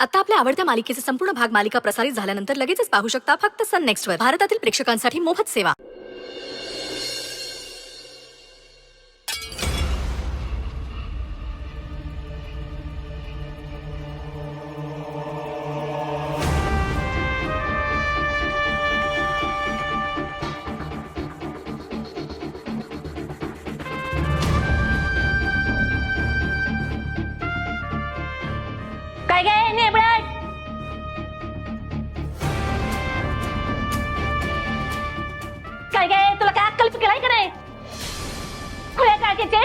आता आपल्या आवडत्या मालिकेचे संपूर्ण भाग मालिका प्रसारित झाल्यानंतर लगेचच पाहू शकता फक्त सन नेक्स्टवर. भारतातील प्रेक्षकांसाठी मोफत सेवा. काय काय नेबळट काय काय तुला काय अक्कल पिकलाय का नाही? खुल्या काळजीचे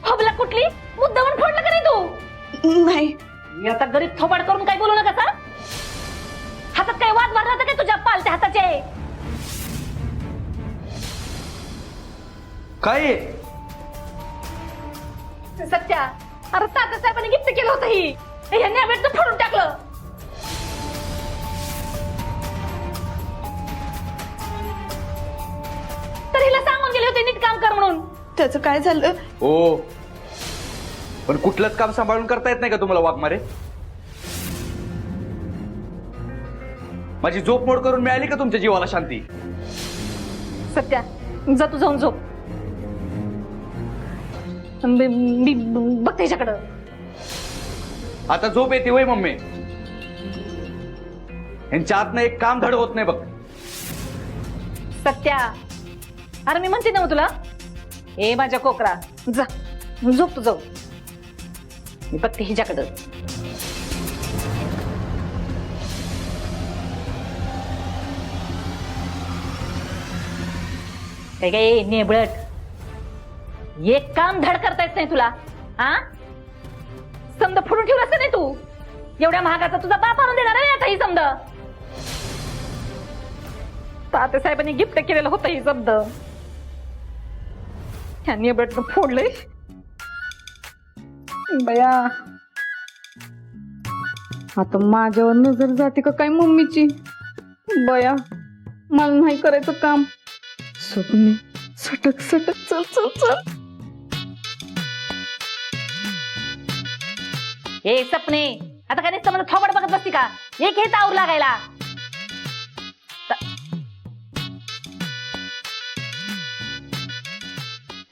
हबला कुठली मुद्दामून फोडलं का नाही तू? नाही. मी आता गरीब थोबाड करून काय बोलू नका का? हातात काय वाद भरला होता काय तुझ्या पालत्या हाताचे? काय सत्या अरे तात्या साहेबांनी गिफ्ट केलं होतं ही ह्या नेबळटचं फोडून टाकलं. तर हिला सांगून गेले होते नीट काम कर म्हणून. त्याचं काय झालं? हो पण कुठलंच काम सांभाळून करता येत नाही का तुम्हाला वाघमारे? माझी झोप मोड करून मिळाली का तुमच्या जीवाला शांती? सत्या जा तू जाऊन झोप. मी बघते ह्याच्याकडं. आता झोप येते वय मम्मी? यांच्या आतनं एक काम धड होत नाही बघ. सत्या अरे मी म्हणते ना मग तुला ए माझ्या कोकरा जा झोप तू जाऊ. मी बघते हिच्याकडं. काय काय नेबळट एक काम धड करता येत नाही तुला? हा समजा फोडून ठेवलं असं नाही तू? एवढ्या महागाचा तुझा बाप आणून देणार आहे आता ही समजा. तात्या साहेबांनी गिफ्ट केलेलं होतं ही शब्द ह्यांनी बटन फोडलंय. बया आता माझ्यावर नजर जाते का काय मम्मीची? बया मला नाही करायचं काम. स्वप्ने सटक सटक चल चल चल. हे सपने आता काय नुसतं मला थोबड बघत बसती का? एक हेच आवर लागायला.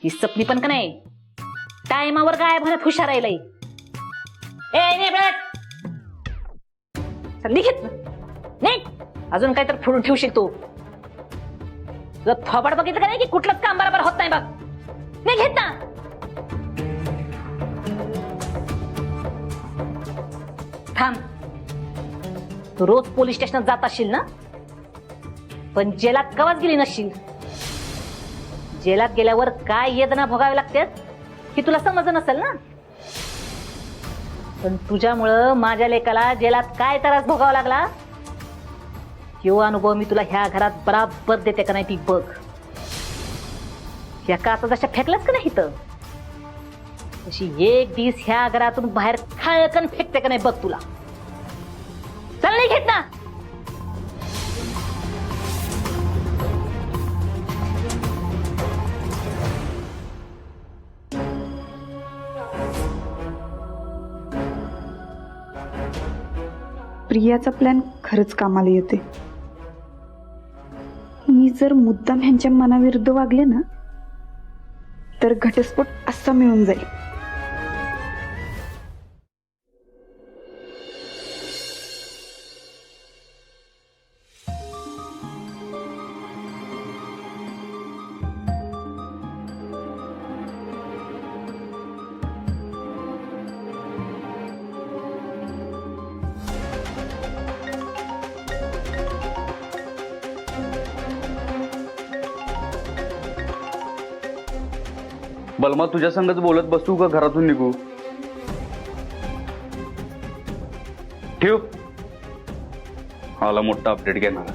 ही सपनी पण का नाही टायमावर गायब होण्यात हुशार राहिलंय. ए नेबळट चल निघित नीट अजून काय तर फोडून ठेवशील तू. तुझं थोबड बघितलं का नाही की कुठलंच काम बरोबर होत नाही बघ. निघित ना. थांब तू रोज पोलीस स्टेशनात जात असशील ना? पण जेलात कवाच गेली नसशील. जेलात गेल्यावर काय वेदना भोगावे लागतात हे तुला समजलं नसेल ना? पण तुझ्यामुळं माझ्या लेकाला जेलात काय त्रास भोगावा लागला तो अनुभव मी तुला ह्या घरात बराबर देते का नाही ती बघ. ह्या का आता जशा फेकल्यास का नाही इथं तशी एक दिवस ह्या घरातून बाहेर खाळकन फेकते का नाही बघ तुला. चल नाही घेत ना. प्रियाचा प्लॅन खरंच कामाला येते. मी जर मुद्दाम ह्यांच्या मनाविरुद्ध वागले ना तर घटस्फोट असा मिळून जाईल. बलमा तुझ्या संगच बोलत बसू का घरातून निघू? ठेव आला मोठा अपडेट घेणार.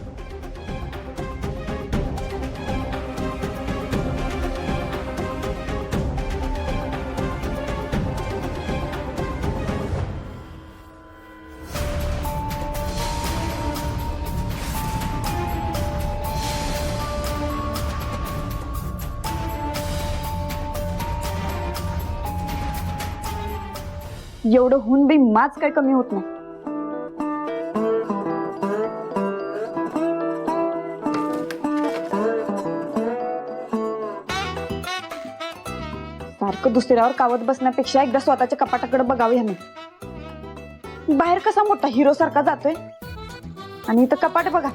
एवढं होऊन बी माच काय कमी होत नाही. सारखं दुसऱ्यावर कावत बसण्यापेक्षा एकदा स्वतःच्या कपाटाकडे बघावं ह्याने. बाहेर कसा मोठा हिरो सारखा जातोय आणि इथं कपाट बघा.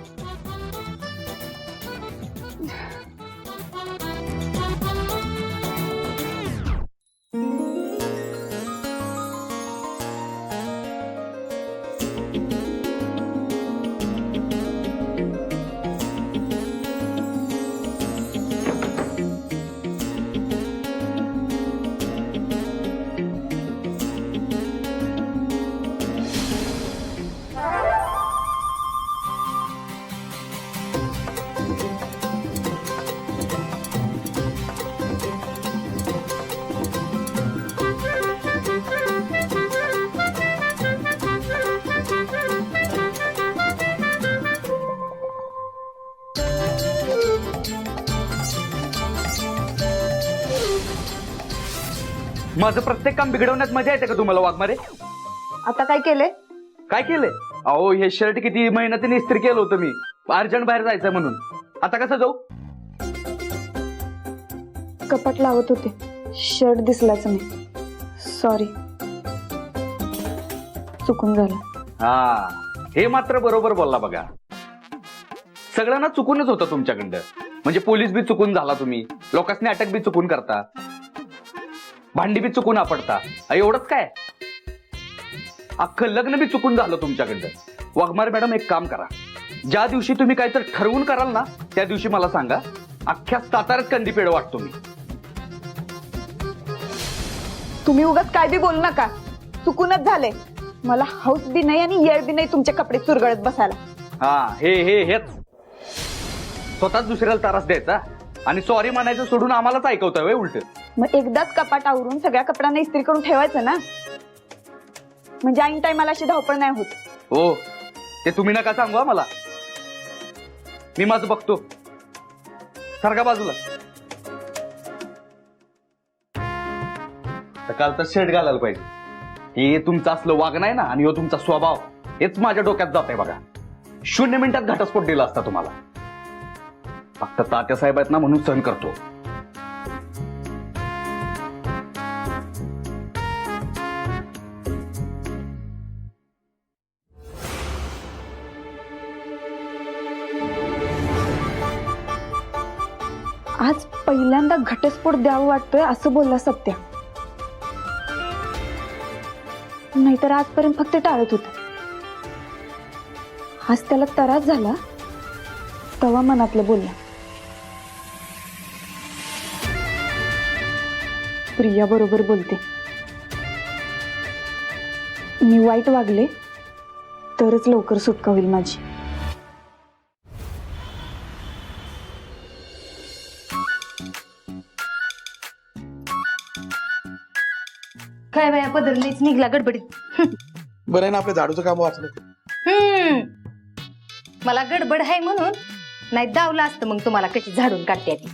माझं प्रत्येक काम बिघडवण्यात मजा येते का तुम्हाला वाघमारे? आता काय केलंय? काय केलंय? अहो हे शर्ट किती मेहनतीने इस्त्री केलं होतं मी, अर्जंट बाहेर जायचं म्हणून. आता कसं जाऊ? कपाट लावत होते, शर्ट दिसलाच नाही. सॉरी, चुकून झालं. हा, हे मात्र बरोबर बोलला बघा. सगळ्यांना चुकूनच होतं तुमच्याकडं. म्हणजे पोलीस बी चुकून झाला तुम्ही, लोकांनी अटक बी चुकून करता, भांडी बी चुकून आपडता. एवढंच काय, अख्खं लग्न बी चुकून झालं तुमच्याकडं. वाघमारे मॅडम एक काम करा, ज्या दिवशी तुम्ही काहीतरी ठरवून कराल ना त्या दिवशी मला सांगा. अख्ख्या साताऱ्यात कंदी पेढ वाटतो मी. तुम्ही उगाच काय बी बोलू नका, चुकूनच झाले. मला हौस बी नाही आणि येळ बी नाही तुमचे कपडे चुरगळत बसायला. हा, हेच स्वतःच दुसऱ्याला त्रास द्यायचा आणि सॉरी म्हणायचं सोडून आम्हालाच ऐकवतोय उलट. मग एकदाच कपाट आवरून सगळ्या कपड्यांना इस्त्री करून ठेवायचं ना, म्हणजे ऐन टायमाला अशी धावपळ नाही होत. हो, ते तुम्ही नका सांगू मला, मी माझं बघतो. सारखा बाजूला. काल तर शर्ट घालायला पाहिजे. हे तुमचं असलं वागणं आहे ना आणि हो तुमचा स्वभाव, हेच माझ्या डोक्यात जात आहे बघा. 0 मिनिटात घटस्फोट दिला असता तुम्हाला. फक्त तात्या साहेब आहेत ना म्हणून सहन करतो. आज पहिल्यांदा घटस्फोट द्यावं वाटतोय असं बोलला सत्या. नाहीतर आजपर्यंत फक्त टाळत होत. आज त्याला त्रास झाला तेव्हा मनातलं बोलला. प्रिया बरोबर बोलते. मी वाईट वागले तरच लवकर सुटका होईल माझी. काय बाया बदललीच निघला गडबडीत. बरं आहे ना, आपल्या झाडूचं काम वाचलं. मला गडबड आहे म्हणून नाही दावलं असतं मग तुम्हाला कशी झाडून काढते ती.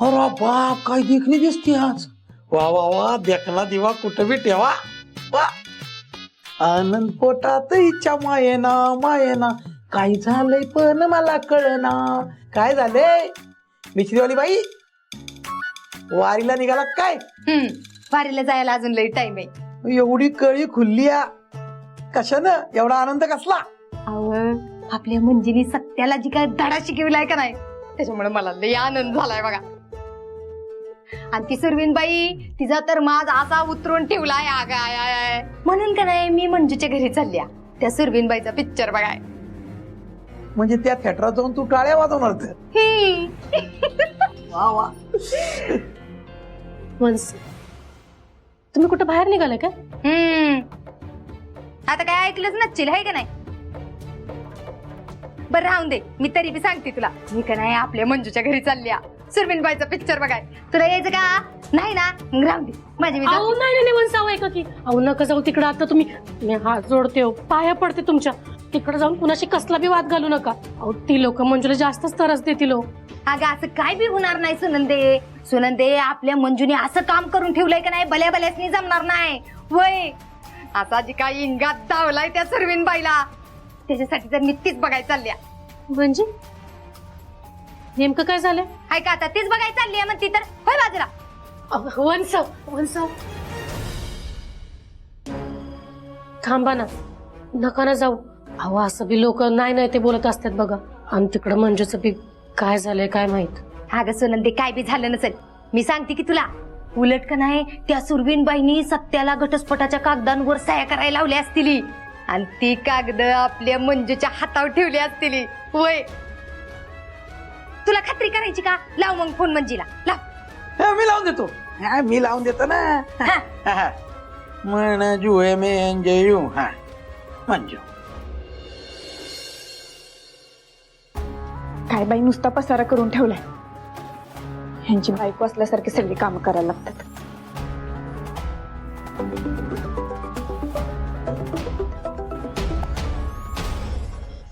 अरे बाप, काय देखणी दिसते आज. वा वा वा, देखना दिवा कुठं बी ठेवा. वा, आनंद पोटात इच्छा मायेना मायेना. काय झालंय पण मला कळना. काय झालंय? मिश्रीवाली बाई वारीला निघाला काय? वारीला जायला अजून लई टाइम आहे. एवढी कळी खुलली कशानं? एवढा आनंद कसला? आपल्या मंजिनी सत्याला जी काय धडा शिकविलाय का नाही त्याच्यामुळे मला लई आनंद झालाय बघा. आणि ती सुरवीनबाई तिचा तर माज असा उतरून ठेवलाय आगाय. म्हणून का नाही मी मंजूच्या घरी चालल्या त्या सुरवीनबाईचा पिक्चर बघाय. म्हणजे त्या थिएटरात जाऊन तू टाळ्या वाजवणार तर? वा वा. तुम्ही कुठं बाहेर निघाले का? आता काय ऐकलंच नसशील आहे का नाही. बरं राहून दे, मी तरी बी सांगते तुला. मी का नाही आपल्या मंजूच्या घरी चालल्या सुरवीनबाईचा पिक्चर बघाय. तुला यायचं का नाही ना? मग राहून दे माझी. मी अहो नाही वंसाव आहे का की. अहो नका जाऊ तिकडं. आता तुम्ही, मी हात जोडते हो, पाया पडते तुमच्या. तिकडे जाऊन कुणाशी कसला बी वाद घालू नका. अहो ती लोक मंजूला जास्तच त्रास देतील. अगं असं काय बी होणार नाही सुनंदे. सुनंदे आपल्या मंजूने असं काम करून ठेवलंय का नाही भल्या भल्यासनी जमणार नाही वय. असा जी काही इंगात धावलाय त्या सुरवीनबाईला त्याच्यासाठी तर मी तीच बघायला चालल्या. म्हणजे नेमकं काय झालं? हाय का आता तीच बघायला चालली आहे म्हणती तर होय बाजूला. वंसव थांबा ना, नका ना जाऊ. अहो असं बी लोक नाही ते बोलत असतात बघा. आणि तिकडं मंजूचं बी काय झालंय काय माहित. अगं सुनंदे काय बी झालं नसेल, मी सांगते की तुला. उलट का नाही त्या सुरवीनबाईंनी सत्याला घटस्फोटाच्या कागदांवर सह्या करायला लावल्या असतील आणि ती कागद आपल्या मंजूच्या हातावर ठेवली असतील. होय तुला खात्री करायची का? लाव मग फोन मंजीला लाव. मी लावून देतो. मी लावून देतो ना. मंजू मंजू हा मंजू. काय बाई नुसता पसारा करून ठेवलाय. ह्यांची बायको असल्यासारखी सगळी कामं करायला लागतात.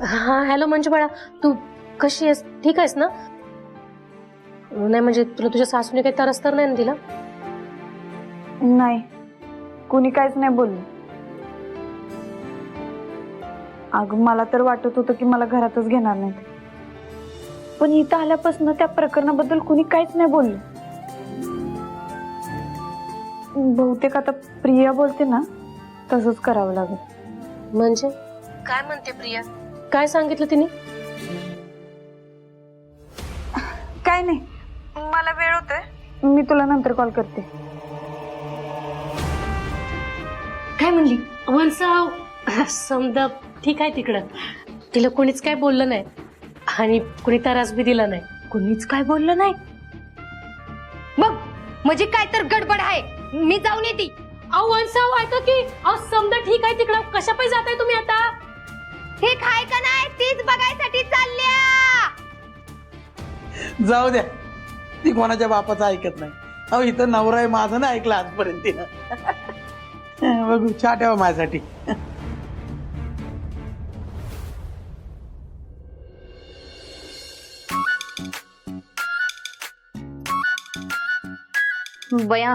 हा हॅलो मंजू बाळा, तू कशी आहेस? ठीक आहेस ना? नाही म्हणजे तुला तुझ्या सासूने काही तरस तर नाही ना दिला? नाही, कोणी काहीच नाही बोललं. अगं मला तर वाटत होतं की मला घरातच घेणार नाही, पण इथं आल्यापासून त्या प्रकरणाबद्दल कोणी काहीच नाही बोललं. बहुतेक आता प्रिया बोलते ना तसंच करावं लागेल. म्हणजे काय म्हणते प्रिया? काय सांगितलं तिने? काय नाही, मला वेळ होतोय, मी तुला नंतर कॉल करते. काय म्हणली? वंसाव समजा ठीक आहे तिकडं. तिला कोणीच काय बोललं नाही आणि कोणी त्रास बी दिला नाही. कोणीच काय बोललं नाही? बघ म्हणजे काय तर गडबड आहे. मी जाऊन येते. अहो वंसाव ऐका की, अहो समजा ठीक आहे तिकडं, कशा पायी जाताय तुम्ही आता? हे खाय का नाही तीच बघायसाठी चालल्या. जाऊ द्या, ती कोणाच्या बापाचं ऐकत नाही. अहो इथं नवरा आहे माझं ना ऐकलं आजपर्यंत तिनं. बघू चहा ठेवा माझ्यासाठी. बया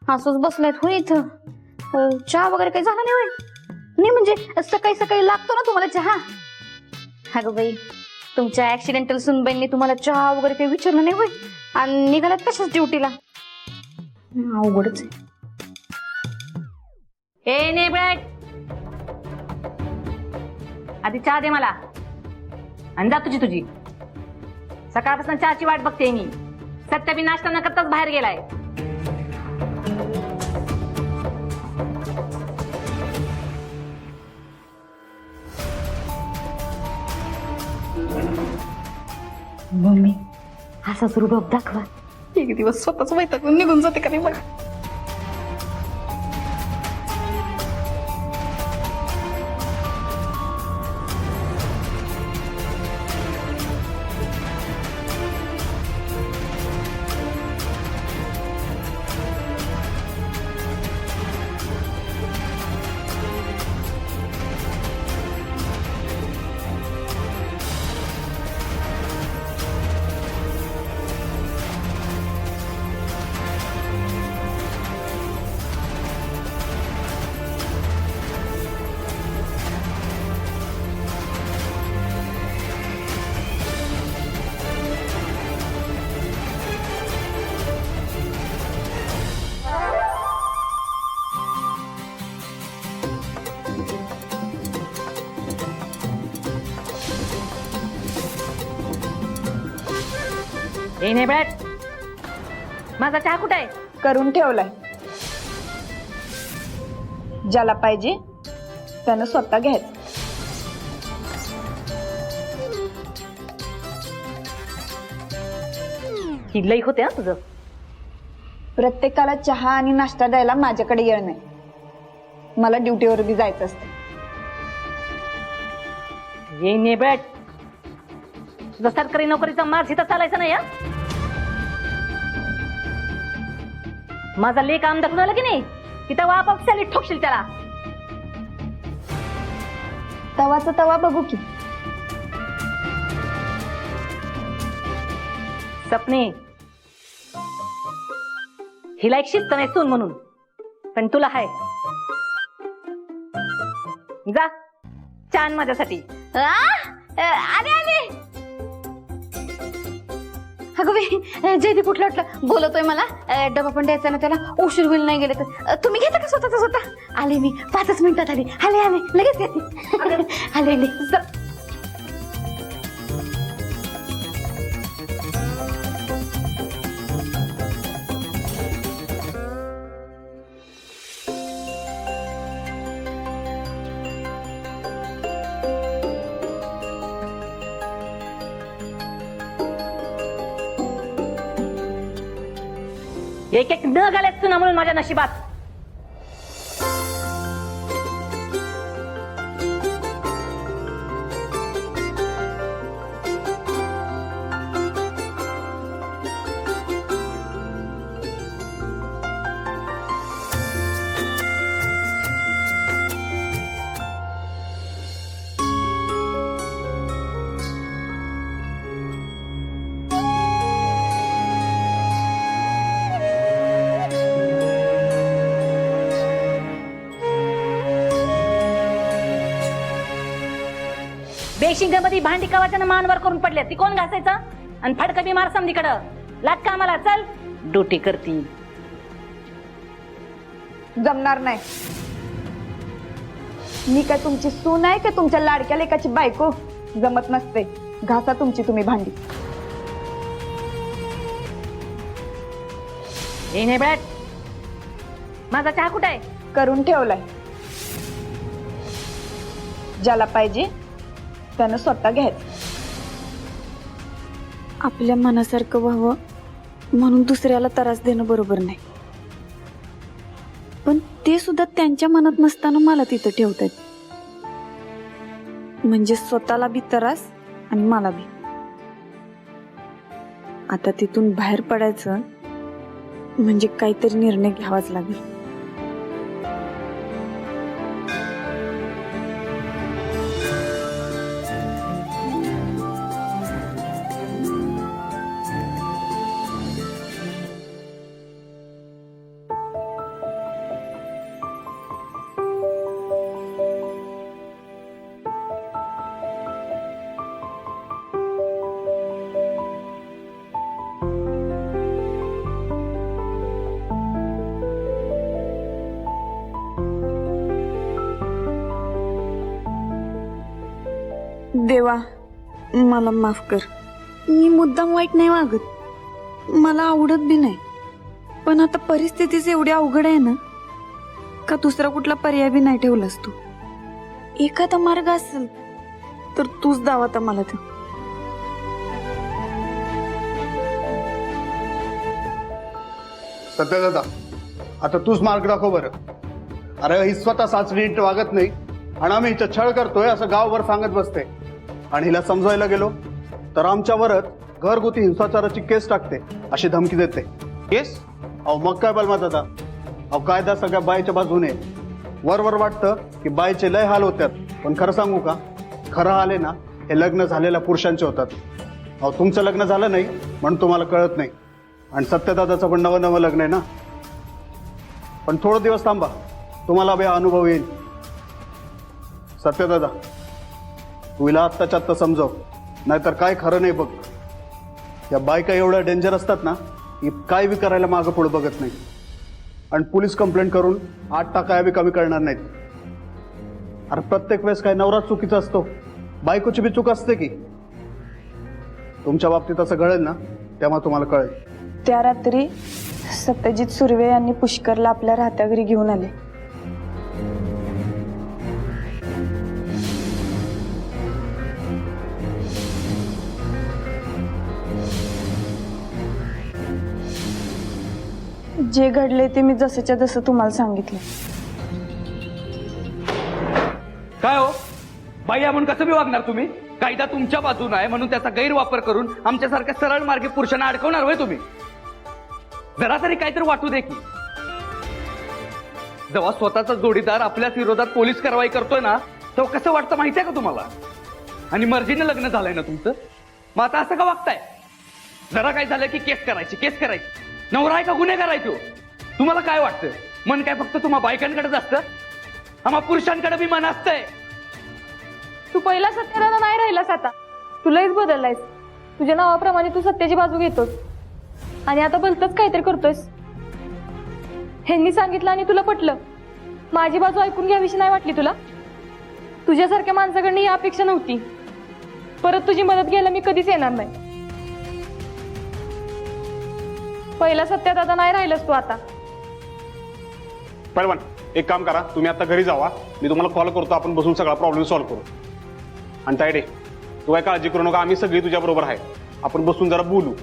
असंच बसलायत हो इथं. चहा वगैरे काही झाला नाही होय? नाही म्हणजे सकाळी सकाळी लागतो ना तुम्हाला चहा. अगं बाई तुमच्या ऍक्सिडेंटल सुनबाईंनी तुम्हाला चहा वगैरे काही विचारलं नाही होय आणि निघालात तशाच ड्युटीला. अवघडच आहे. ए नेबळट, आधी चहा दे मला आणि जा तुझी. सकाळपासून चहाची वाट बघते मी. सत्य बी नाश्ता न करताच बाहेर गेलाय. मम्मी असाच रुबाब दाखवा. एक दिवस स्वतःच वैतागून निघून जाते का नाही बघा. ए नेबळट, माझा चहा कुठे आहे? करून ठेवलाय. ज्याला पाहिजे त्यानं स्वतः घ्यायचं. ही लई होते हा तुझं. प्रत्येकाला चहा आणि नाश्ता द्यायला माझ्याकडे येळ नाही. मला ड्युटीवर बी जायचं असतं. ये नेबळट, तुझा सरकारी नोकरीचा मार्ग इथं चालायचा नाही हा. माझा लेख आमदार कुणाला की नाही की तेव्हा आपाप सॅलीट ठोकशील त्याला. तवाचा तवा बघू की. सपने, हिला एक शिस्त नाही सून म्हणून, पण तुला हाय. जा छान माझ्यासाठी. आले आले. अगं बाई जयदीप उठला बोलतोय मला डबा पण द्यायचा ना त्याला, उशीर होईल नाही गेले तर. तुम्ही घेता का स्वतः? आले मी 5 मिनिटात आले. आले लगेच घेते. आले एक एक न घालायचं ना म्हणून माझ्या नशिबात. बेशिंगामध्ये भांडी कवाच्या मानवर करून पडल्या, ती कोण घासायचं? आणि फडकं बी मार समधीकडं. लाग कामाला, चल. ड्युटी करती. जमणार नाही. मी काय तुमची सून आहे का तुमच्या लाडक्या लेकाची बायको? जमत नसते. घासा तुमची तुम्ही भांडी. हे नाही बॅट, माझा चहा कुठं आहे? करून ठेवलाय. ज्याला पाहिजे त्यानं स्वतः घ्यायचं. आपल्या मनासारखं व्हावं म्हणून दुसऱ्याला त्रास देणं बरोबर नाही, पण ते सुद्धा त्यांच्या मनात नसताना मला तिथं ठेवतात. म्हणजे स्वतःला बी त्रास आणि मला बी. आता तिथून बाहेर पडायचं म्हणजे काहीतरी निर्णय घ्यावाच लागेल. देवा मला माफ कर. मी मुद्दाम वाईट नाही वागत, मला आवडत बी नाही, पण आता परिस्थितीच एवढी अवघड आहे ना का दुसरा कुठला पर्याय बी नाही ठेवलास तू. एखादा मार्ग असेल तर तूच दाव आता मला ते. सत्यदादा, आता तूच मार्ग दाखव बरं. अरे ही स्वतः सासरी नीट वागत नाही आणि आम्ही हिचं छळ करतोय असं गावभर सांगत बसते, आणि हिला समजायला गेलो तर आमच्यावरच घरगुती हिंसाचाराची केस टाकते अशी धमकी देते. केस? अहो मग काय बलमा दादा, अहो कायदा सगळ्या बाईच्या बाजूने. वर वाटतं की बाईचे लय हाल होतात, पण खरं सांगू का, खरं हाल आहे ना हे लग्न झालेल्या पुरुषांचे होतात. अहो तुमचं लग्न झालं नाही म्हणून तुम्हाला कळत नाही, आणि सत्यदादाचं पण नवं लग्न आहे ना. पण थोडे दिवस थांबा, तुम्हाला बी अनुभव येईल. सत्यदादा, तू हिला आत्ताच्या आत्ता समजव, नाहीतर काय खरं नाही बघ. या बायका एवढ्या डेंजर असतात ना की काय बी करायला मागं पुढे बघत नाही, आणि पोलीस कंप्लेंट करून 8 टाका बी कमी करणार नाहीत. अरे प्रत्येक वेळेस काय नवरा चुकीचा असतो, बायकोची बी चूक असते की. तुमच्या बाबतीत असं घडेल ना तेव्हा तुम्हाला कळेल. त्या रात्री सत्यजित सुर्वे यांनी पुष्करला आपल्या राहत्या घरी घेऊन आले. जे घडले ते मी जसंच्या जसं तुम्हाला सांगितलं. काय हो बाई, म्हणून कसं बी वागणार तुम्ही? कायदा तुमच्या बाजून आहे म्हणून त्याचा गैरवापर करून आमच्यासारख्या सरळ मार्गे पुरुषांना अडकवणार होय तुम्ही? जरा तरी काहीतरी वाटू दे की. जेव्हा स्वतःचा जोडीदार आपल्याच विरोधात पोलीस कारवाई करतोय ना तेव्हा कसं वाटतं माहितीये का तुम्हाला? आणि मर्जीनं लग्न झालंय ना तुमचं, मग आता असं का वागताय? जरा काय झालं की केस करायची. नवरा आहे का गुन्हेगार आहे तो? तुम्हाला काय वाटतं? मन काय फक्त तुम्हा बायकांकडेच असतं? आम्हा पुरुषांकडे बी मन असतंय. तू पहिला सत्यदादा नाही राहिलास, आता तुलाच बदललायस. तुझ्या नावाप्रमाणे तू सत्याची बाजू घेतोस आणि आता भलतच काहीतरी करतोयस. ह्यांनी सांगितलं आणि तुला पटलं. माझी बाजू ऐकून घ्यावीशी नाही वाटली तुला? तुझ्यासारख्या माणसाकडनं ही अपेक्षा नव्हती. परत तुझी मदत घ्यायला मी कधीच येणार नाही. पहिला सत्यात आता नाही राहिलंस तू आता. पैलवान एक काम करा, तुम्ही आता घरी जावा, मी तुम्हाला कॉल करतो, आपण बसून सगळा प्रॉब्लेम सॉल्व्ह करू. आणि तायडे तू काय काळजी करू नका, आम्ही सगळी तुझ्या बरोबर आहे. आपण बसून जरा बोलू,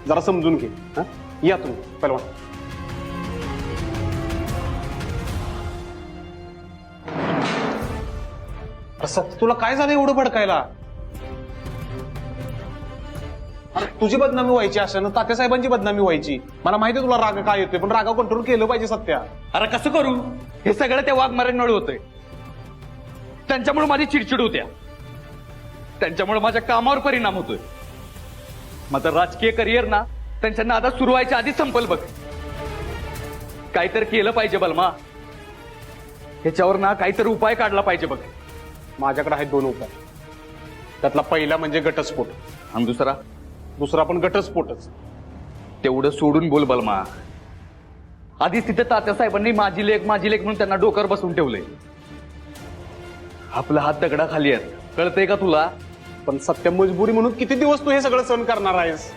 जरा समजून घे. हा या तुम्ही पैलवान. सत्य तुला काय झालं एवढं भडकायला? अरे तुझी बदनामी व्हायची अशानं तात्यासाहेबांची बदनामी व्हायची. मला माहिती तुला राग काय येतोय, पण रागा कंट्रोल केलं पाहिजे सत्या. अरे कसं करू? हे सगळं त्या वाघमाऱ्यांमुळे होतंय. त्यांच्यामुळे माझी चिडचिड होत्या, त्यांच्यामुळे माझ्या कामावर परिणाम होतोय. माझं राजकीय करिअर ना त्यांच्या नादात सुरू व्हायच्या आधी संपल बघ. काहीतरी केलं पाहिजे बलमा, ह्याच्यावर ना काहीतरी उपाय काढला पाहिजे बघ. माझ्याकडे आहेत 2 उपाय. त्यातला पहिला म्हणजे घटस्फोट आणि दुसरा पण घटस्फोटच. तेवढं सोडून बोल बलमा. आधीच तिथे तात्यासाहेबांनी माझी लेख म्हणून त्यांना डोकर बसून ठेवलंय. आपला हात दगडाखाली आहेत, कळतंय का तुला? पण सत्य मजबुरी म्हणून किती दिवस तू हे सगळं सहन करणार आहेस?